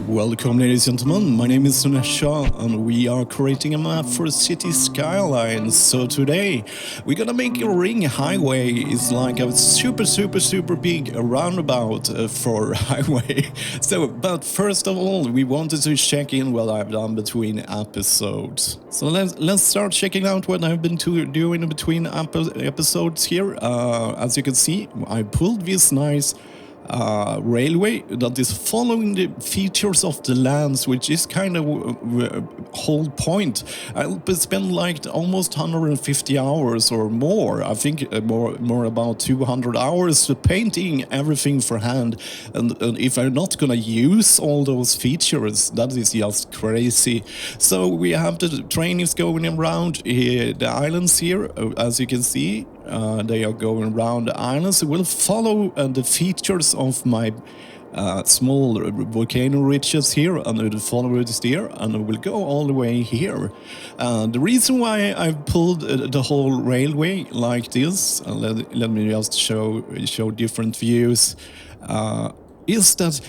Welcome, ladies and gentlemen. My name is Sunesha, and we are creating a map for city skylines. So today, we're gonna make a ring highway. It's like a super big roundabout for highway. But first of all, we wanted to check in what I've done between episodes. So let's start checking out what I've been doing between episodes here. As you can see, I pulled this nice railway that is following the features of the lands, which is kind of whole point. I'll spend like almost 150 hours or more. I think more about 200 hours painting everything for hand. And if I'm not gonna use all those features, that is just crazy. So we have the train is going around the islands here, as you can see. They are going around the islands. We'll follow the features of my small volcano ridges here, and we'll follow it there, and we'll go all the way here. The reason why I've pulled the whole railway like this, let me just show different views. Is that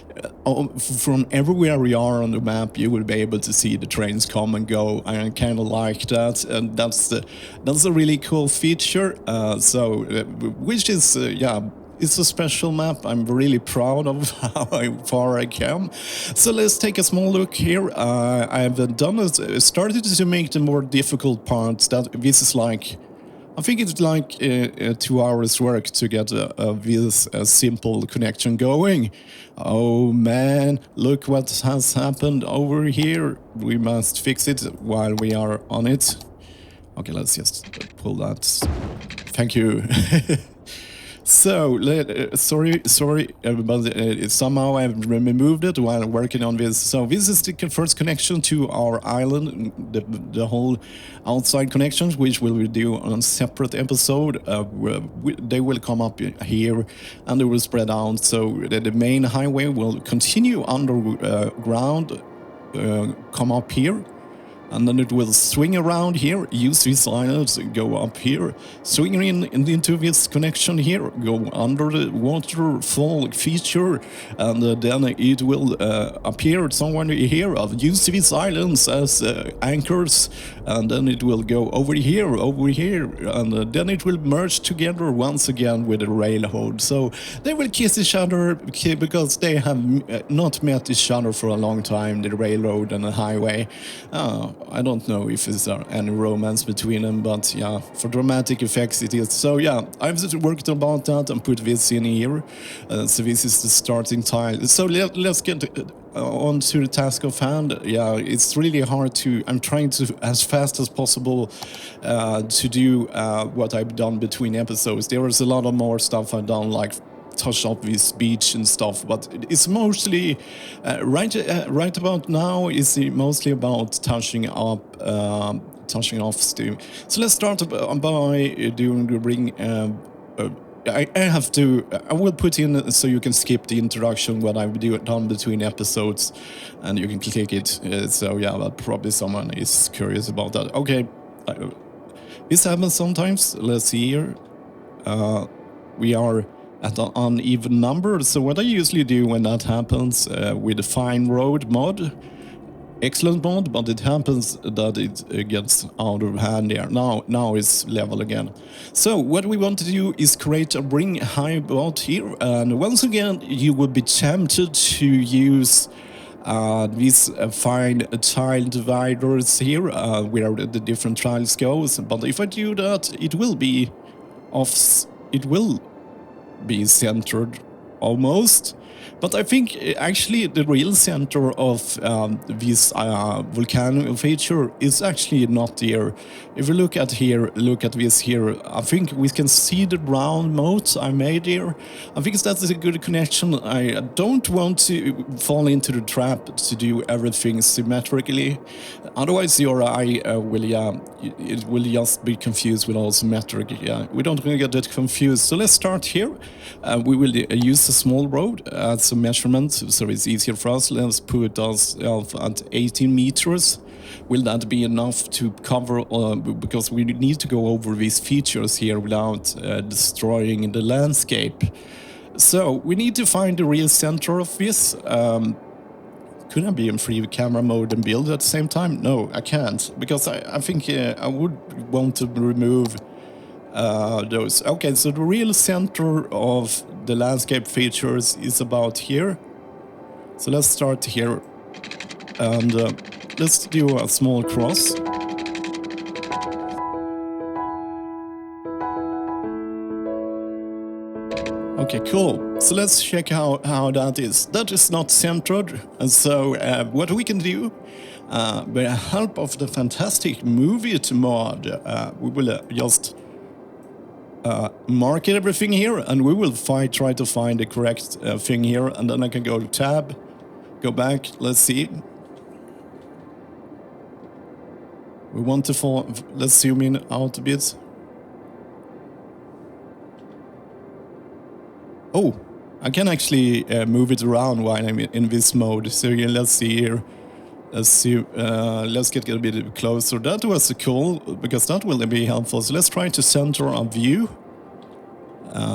from everywhere we are on the map, you will be able to see the trains come and go. I kind of like that, and that's a really cool feature. Which is it's a special map. I'm really proud of how far I came. So let's take a small look here. I've started to make the more difficult parts. That this is like. I think it's like 2 hours work to get this simple connection going. Oh man, look what has happened over here. We must fix it while we are on it. Okay, let's just pull that. Thank you. So, sorry, everybody. Somehow I've removed it while working on this. So this is the first connection to our island, the whole outside connections, which we will do on a separate episode. They will come up here and they will spread out. So the main highway will continue underground, come up here. And then it will swing around here, use these islands, go up here, swing into this connection here, go under the waterfall feature, and then it will appear somewhere here. I'll use these islands as anchors, and then it will go over here, and then it will merge together once again with the railroad. So they will kiss each other because they have not met each other for a long time, the railroad and the highway. I don't know if there's any romance between them, but yeah, for dramatic effects it is. So yeah, I've just worked about that and put this in here. So this is the starting tile. So let's get on to the task of hand. Yeah, it's really hard to. I'm trying to, as fast as possible, to do what I've done between episodes. There was a lot of more stuff I've done, like touch up this beach and stuff, but it's mostly right about now is mostly about touching off steam. So let's start by doing the ring. I will put in so you can skip the introduction what I've done between episodes, and you can click it. So yeah, but probably someone is curious about that. Okay, this happens sometimes. Let's see here. We are at an uneven number. So what I usually do when that happens with the fine road mod, excellent mod, but it happens that it gets out of hand here. Now it's level again. So what we want to do is create a ring high about here, and once again you would be tempted to use these fine tile dividers here where the different tiles goes. But if I do that, it will be be centered almost, but I think actually the real center of this volcano feature is actually not there. If you look at this here, I think we can see the round moat I made here. I think that's a good connection. I don't want to fall into the trap to do everything symmetrically, otherwise your eye will just be confused with all symmetric. Yeah, we don't want to get that confused. So let's start here. We will use a small road as a measurement, so it's easier for us. Let's put us at 18 meters. Will that be enough to cover, because we need to go over these features here without destroying the landscape. So we need to find the real center of this. Could I be in free camera mode and build at the same time? No, I can't, because I think I would want to remove those. Okay, so the real center of the landscape features is about here. So let's start here, and let's do a small cross. Okay, cool. So let's check how that is. That is not centered, and so what we can do, with the help of the fantastic Move It mod, we will just mark everything here, and we will try to find the correct thing here, and then I can go to tab, go back, let's see. We want to let's zoom in out a bit. Oh, I can actually move it around while I'm in this mode. So let's see here. Let's get a bit closer. That was cool, because that will be helpful. So let's try to center our view,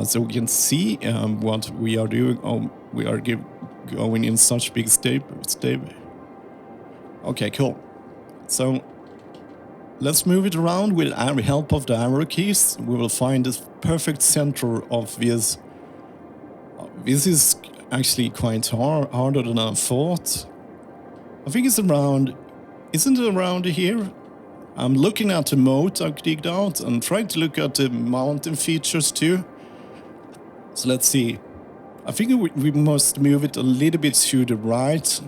so we can see what we are doing. Oh, we are going in such big step. Okay, cool. So let's move it around with the help of the arrow keys. We will find the perfect center of this. This is actually quite harder than I thought. I think it's around... Isn't it around here? I'm looking at the moat I digged out and trying to look at the mountain features too. So let's see. I think we must move it a little bit to the right.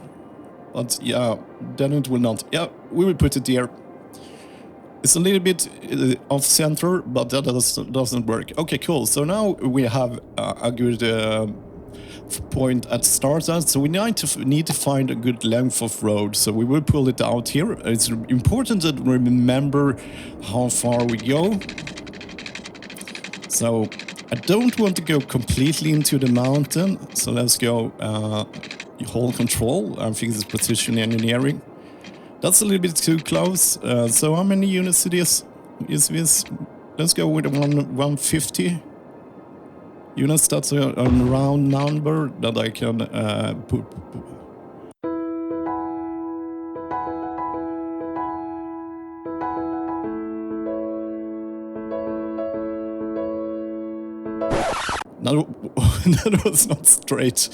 But yeah, then it will not... Yeah, we will put it here. It's a little bit off center, but that doesn't work. Okay, cool. So now we have a good point at start at. So we need to find a good length of road. So we will pull it out here. It's important that we remember how far we go. So I don't want to go completely into the mountain. So let's go hold control. I think it's precision engineering. That's a little bit too close. So how many units it is this? Let's go with 150 units. That's a round number that I can put. No, that was not straight.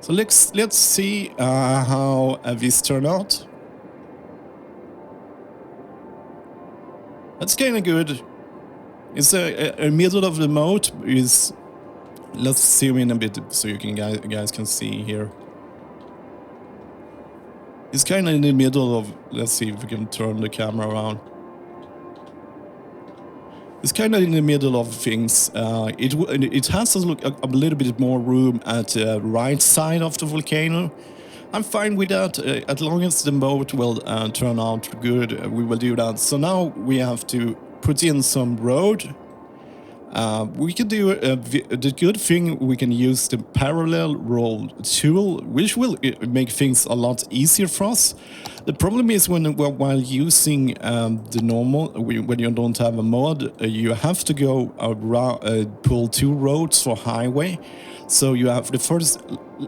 So let's see how this turned out. That's kind of good. It's a middle of the moat is. Let's zoom in a bit so you guys can see here. It's kind of in the middle of. Let's see if we can turn the camera around. It's kind of in the middle of things. It has a little bit more room at the right side of the volcano. I'm fine with that, as long as the boat will turn out good, we will do that. So now we have to put in some road. We can do the good thing, we can use the parallel roll tool, which will make things a lot easier for us. The problem is while using the normal, when you don't have a mod, you have to go around, pull two roads for highway. So you have the first.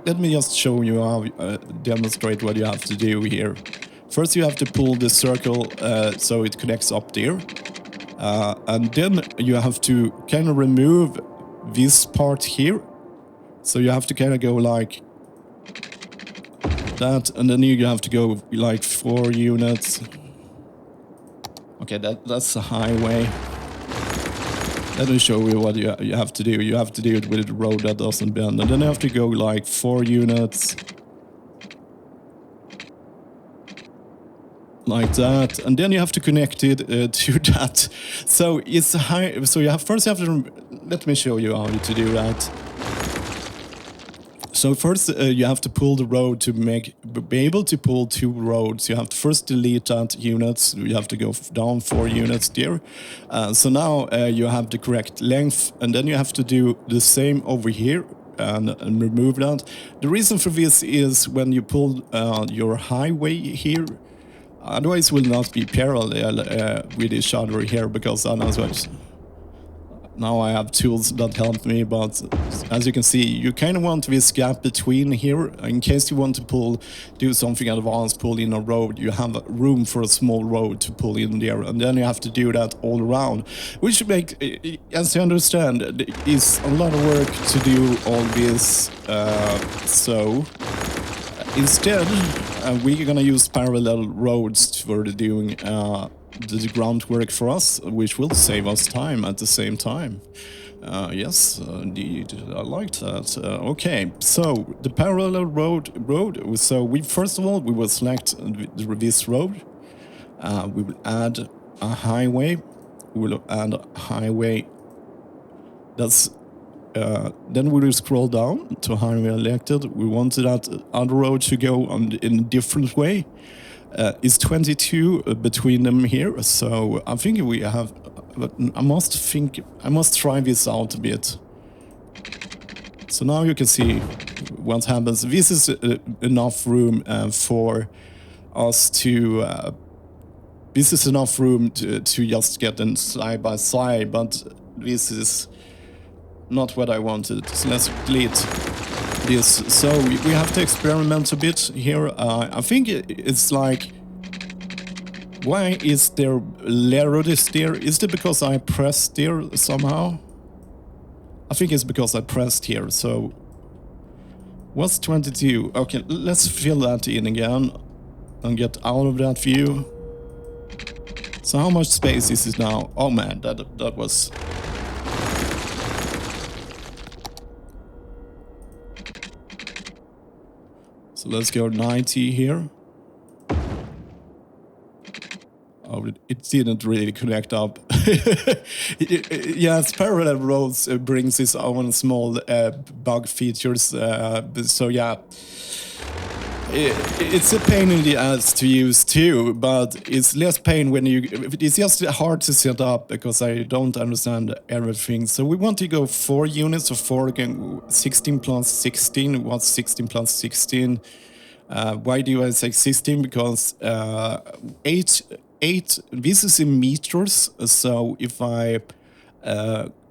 Let me just show you how demonstrate what you have to do here. First, you have to pull the circle so it connects up there. And then you have to kind of remove this part here. So you have to kind of go like that, and then you have to go like 4 units. Okay, that's the highway. Let me show you what you have to do. You have to do it with a road that doesn't bend, and then you have to go like 4 units. Like that, and then you have to connect it to that. So it's high. So you have to. Let me show you how to do that. So first you have to pull the road to be able to pull 2 roads. You have to first delete that units. You have to go down 4 units there. So now you have the correct length, and then you have to do the same over here and remove that. The reason for this is when you pull your highway here, otherwise will not be parallel with each other here, because otherwise. Now I have tools that help me, but as you can see, you kind of want this gap between here. In case you want to do something advanced, pull in a road, you have room for a small road to pull in there, and then you have to do that all around, which as you understand, is a lot of work to do all this. So instead, we're gonna use parallel roads for doing the groundwork for us, which will save us time at the same time. Yes, indeed, I like that. Okay, so the parallel road. So we first of all we will select this road. We will add a highway. We will add a highway. That's then we will scroll down to highway elected. We wanted that other road to go in a different way. Is 22 between them here, so I think we have. I must try this out a bit. So now you can see what happens. This is enough room for us to. This is enough room to just get them side by side, but this is not what I wanted. So let's delete this. So we have to experiment a bit here. I think it's like, why is there Lerodis there? Is it because I pressed there somehow? I think it's because I pressed here. So what's 22? Okay, let's fill that in again and get out of that view. So how much space is it now? Oh man, that was. So let's go 90 here. Oh, it didn't really connect up. Yes, parallel roads brings its own small bug features. So yeah, it's a pain in the ass to use too, but it's less pain when it's just hard to set up because I don't understand everything. So we want to go 4 units of 4 again, 16 plus 16. What's 16 plus 16? Why do I say 16? Because 8, this is in meters. So if I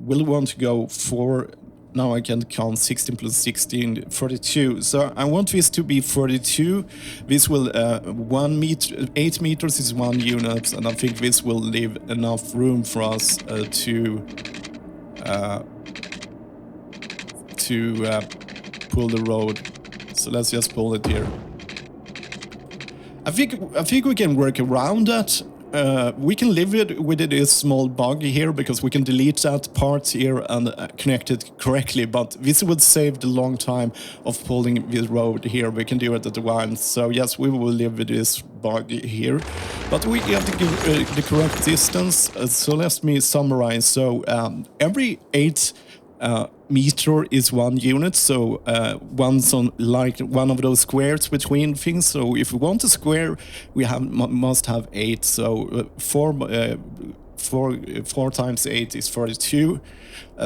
will want to go 4, now I can count 16 plus 16, 42. So I want this to be 42. This will 1 meter, 8 meters is 1 unit, and I think this will leave enough room for us to pull the road. So let's just pull it here. I think we can work around that. We can live with this small bug here because we can delete that part here and connect it correctly. But this would save the long time of pulling the road here. We can do it at once. So yes, we will live with this bug here. But we have to give the correct distance. So let me summarize. So every 8 meter is 1 unit, so one's on like one of those squares between things. So if we want a square, we must have 8. So 4 times 8 is 42.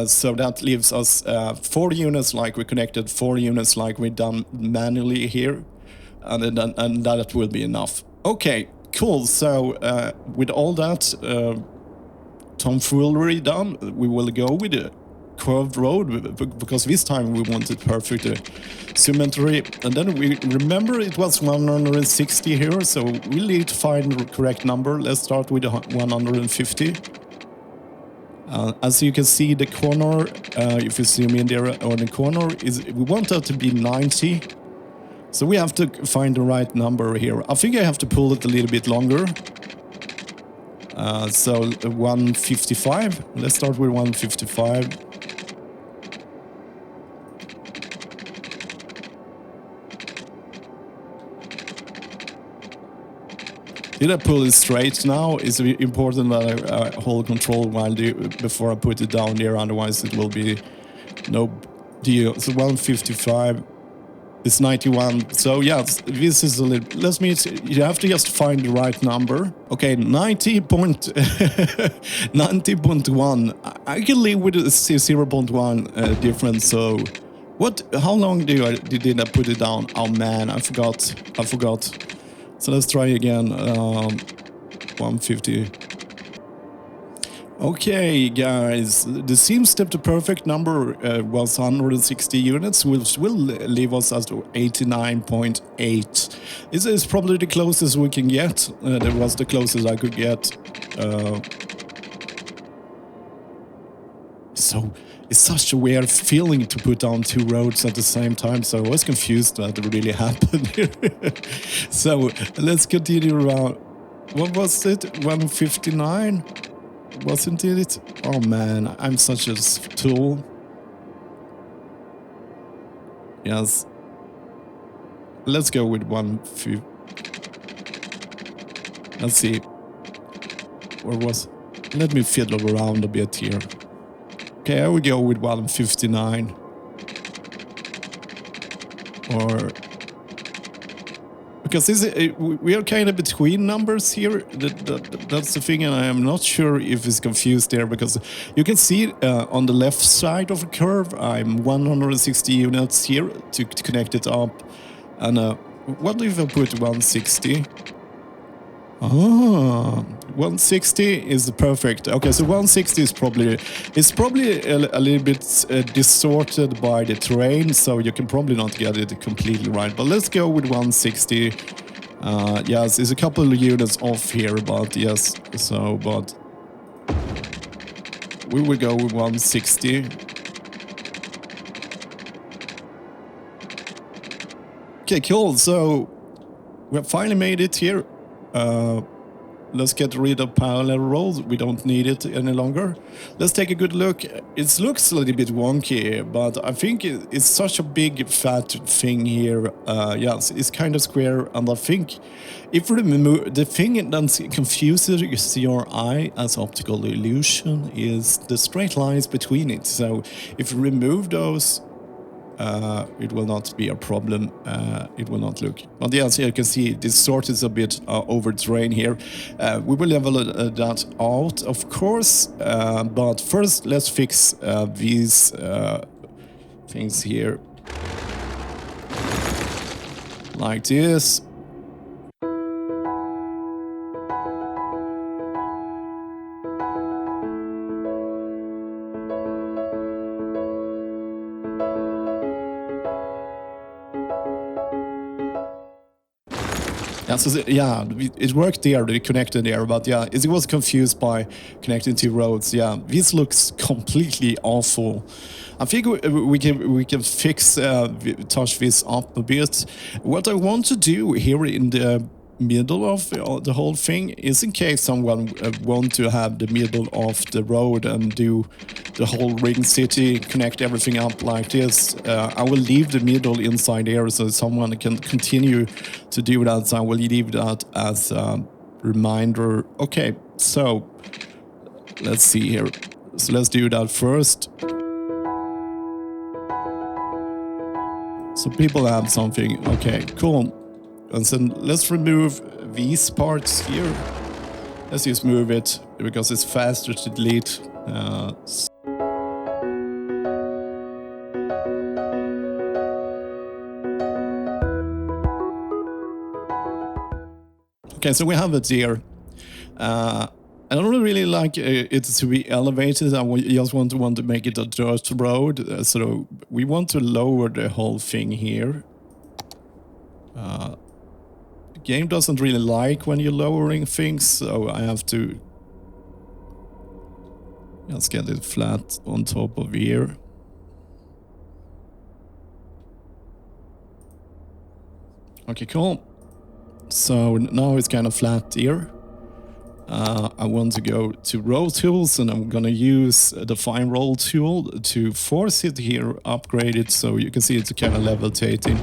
So that leaves us 4 units like we connected, 4 units like we done manually here, and that will be enough. Okay, cool. So with all that tomfoolery done, we will go with it. Curved road, because this time we wanted perfect symmetry, and then we remember it was 160 here, so we need to find the correct number. Let's start with 150. As you can see, the corner, if you zoom in there on the corner, we want that to be 90. So we have to find the right number here. I think I have to pull it a little bit longer. So 155. Let's start with 155. Did I pull it straight now? It's important that I hold control before I put it down there, otherwise it will be no deal. So 155. It's 91. So yes, this is a little. Let's meet. You have to just find the right number. Okay, 90.1. I can live with a 0.1 difference. So, what? How long did I put it down? Oh man, I forgot. So let's try again. 150. Okay, guys, the seems that the perfect number was 160 units, which will leave us at 89.8. It's probably the closest we can get. That was the closest I could get. So it's such a weird feeling to put down two roads at the same time. So I was confused that it really happened. So let's continue around. What was it? 159? Wasn't it? Oh man, I'm such a tool. Yes. Let's go with 150. Let's see. Where was... Let me fiddle around a bit here. Okay, I will go with 159. Or... Because we are kind of between numbers here. That's the thing, and I am not sure if it's confused there, because you can see on the left side of the curve, I'm 160 units here to connect it up. And what if I put 160? Ah, 160 is perfect. Okay, so 160 is probably a little bit distorted by the terrain, so you can probably not get it completely right. But let's go with 160. Yes, it's a couple of units off here, but yes. So, but we will go with 160. Okay, cool. So we have finally made it here. Let's get rid of parallel roads. We don't need it any longer. Let's take a good look. It looks a little bit wonky, but I think it's such a big fat thing here. Yes, it's kind of square, and I think if we remove the thing that confuses your eye as optical illusion is the straight lines between it. So if we remove those, it will not be a problem. It will not look. But yes, you can see this sort is a bit over terrain here. We will level that out, of course. But first, let's fix these things here, like this. Yeah, so yeah, it worked there, it connected there, but yeah, it was confused by connecting two roads. Yeah, this looks completely awful. I think we can fix, touch this up a bit. What I want to do here in the middle of the whole thing is, in case someone want to have the middle of the road and do the whole ring city, connect everything up like this, I will leave the middle inside there so someone can continue to do that. So I will leave that as a reminder. Okay, so let's see here. So let's do that first. So people have something. Okay, cool. And then let's remove these parts here. Let's just move it because it's faster to delete. Okay, so we have it here. I don't really like it to be elevated. I just want to make it a dirt road. So we want to lower the whole thing here. The game doesn't really like when you're lowering things, so I have to just get it flat on top of here. Okay, cool. So now it's kind of flat here. I want to go to roll tools, and I'm gonna use the fine roll tool to force it here, upgrade it, so you can see it's kind of levitating.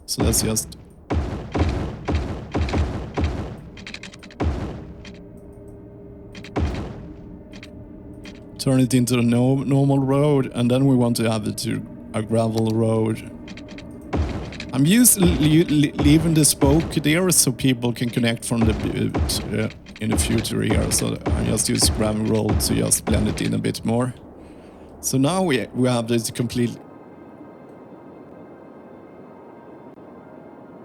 So let's just turn it into a normal road, and then we want to have it to a gravel road. I'm leaving the spoke there so people can connect from the in the future here. So I just use grab and roll to just blend it in a bit more. So now we have this complete.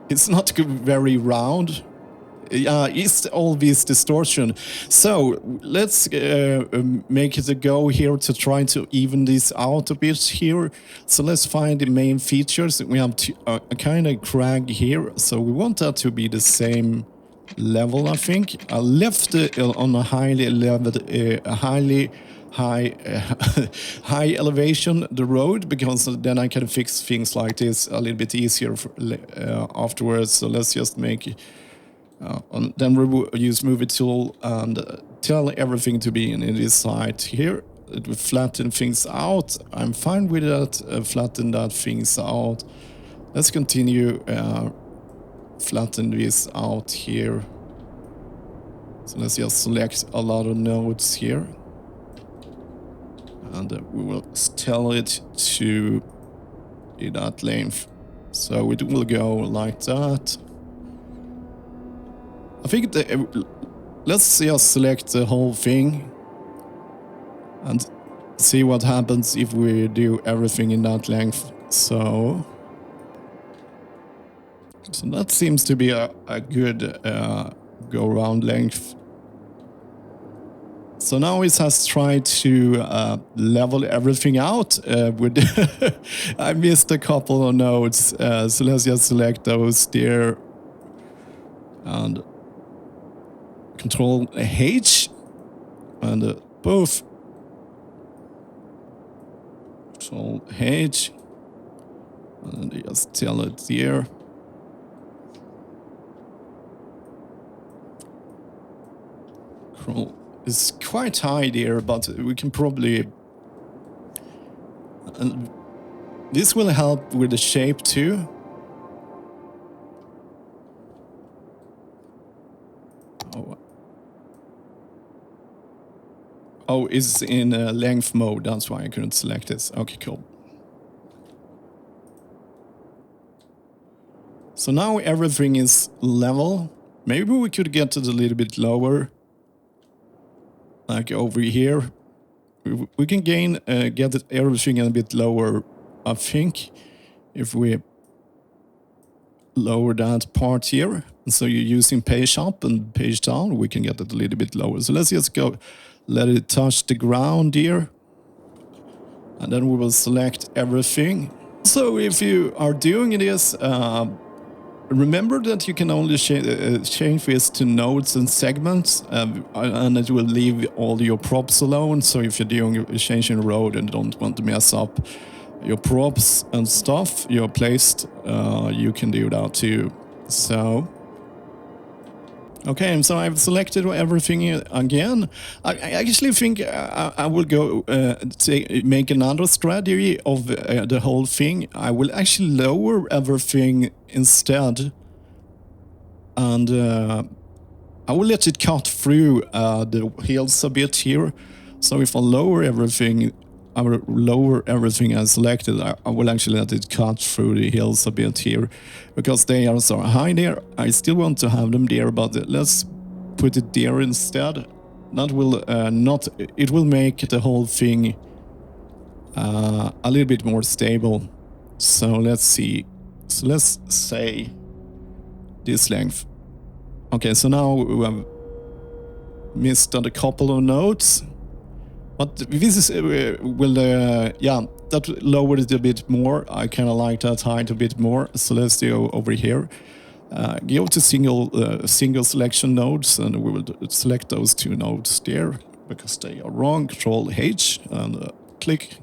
It's not very round. It's all this distortion. So let's make it a go here to try to even this out a bit here. So let's find the main features. We have a kind of crag here. So we want that to be the same level, I think. I left it on a highly leveled, high elevation the road, because then I can fix things like this a little bit easier for, afterwards. So let's just make then we use movie tool and tell everything to be in this side here. It will flatten things out. I'm fine with that, flatten that things out. Let's continue flatten this out here. So let's just select a lot of nodes here. And we will tell it to be that length. So it will go like that. I think let's just select the whole thing and see what happens if we do everything in that length. So that seems to be a good go-round length. So now it has tried to level everything out with I missed a couple of nodes, so let's just select those there and Control H and both Control H and just tell it there. Control is quite high there, but we can probably this will help with the shape too. Oh, it's in length mode, that's why I couldn't select this. Okay, cool. So now everything is level. Maybe we could get it a little bit lower. Like over here. We can get everything a bit lower, I think. If we lower that part here. And so you're using page up and page down, we can get it a little bit lower. So let's just go, let it touch the ground here. And then we will select everything. So if you are doing this, remember that you can only change this to nodes and segments, and it will leave all your props alone. So if you're changing road and don't want to mess up your props and stuff you're placed, you can do that too. So okay, so I've selected everything again. I actually think I will go make another strategy of the whole thing. I will actually lower everything instead, and I will let it cut through the hills a bit here. So if I lower everything, I will lower everything I selected. I will actually let it cut through the hills a bit here, because they are so high there. I still want to have them there, but let's put it there instead. That will it will make the whole thing a little bit more stable. So let's see. So let's say this length. Okay, so now we have missed a couple of nodes. But this is, yeah, that lowered it a bit more. I kind of like that height a bit more. So let's go over here. Go to single selection nodes, and we will select those two nodes there, because they are wrong. Control H and click.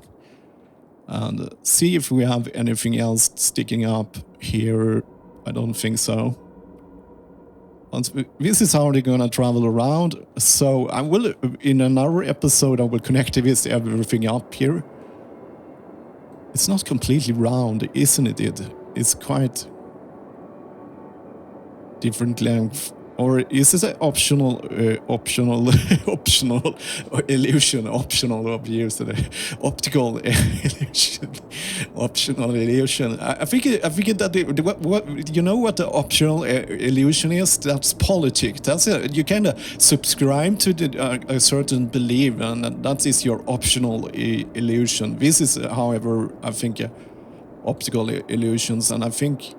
And see if we have anything else sticking up here. I don't think so. This is how they're gonna travel around. So I will, in another episode, I will connect this everything up here. It's not completely round, isn't it? It's quite different length. Or is this an optional optional illusion? Optional abuse optical illusion, optional illusion. I think that what you know what the optional illusion is? That's politics. That's it. You kind of subscribe to a certain belief, and that is your optional illusion. This is, however, I think optical illusions, and I think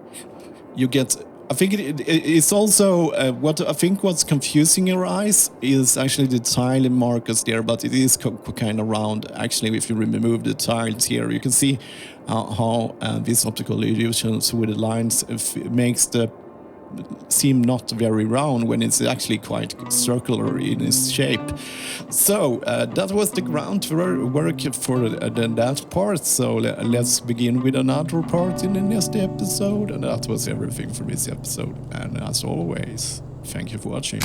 you get. I think it's also what I think what's confusing your eyes is actually the tile markers there, but it is kind of round. Actually, if you remove the tiles here, you can see how these optical illusions with the lines makes the seem not very round when it's actually quite circular in its shape. So that was the groundwork for that part. So let's begin with another part in the next episode. And that was everything for this episode. And as always, thank you for watching.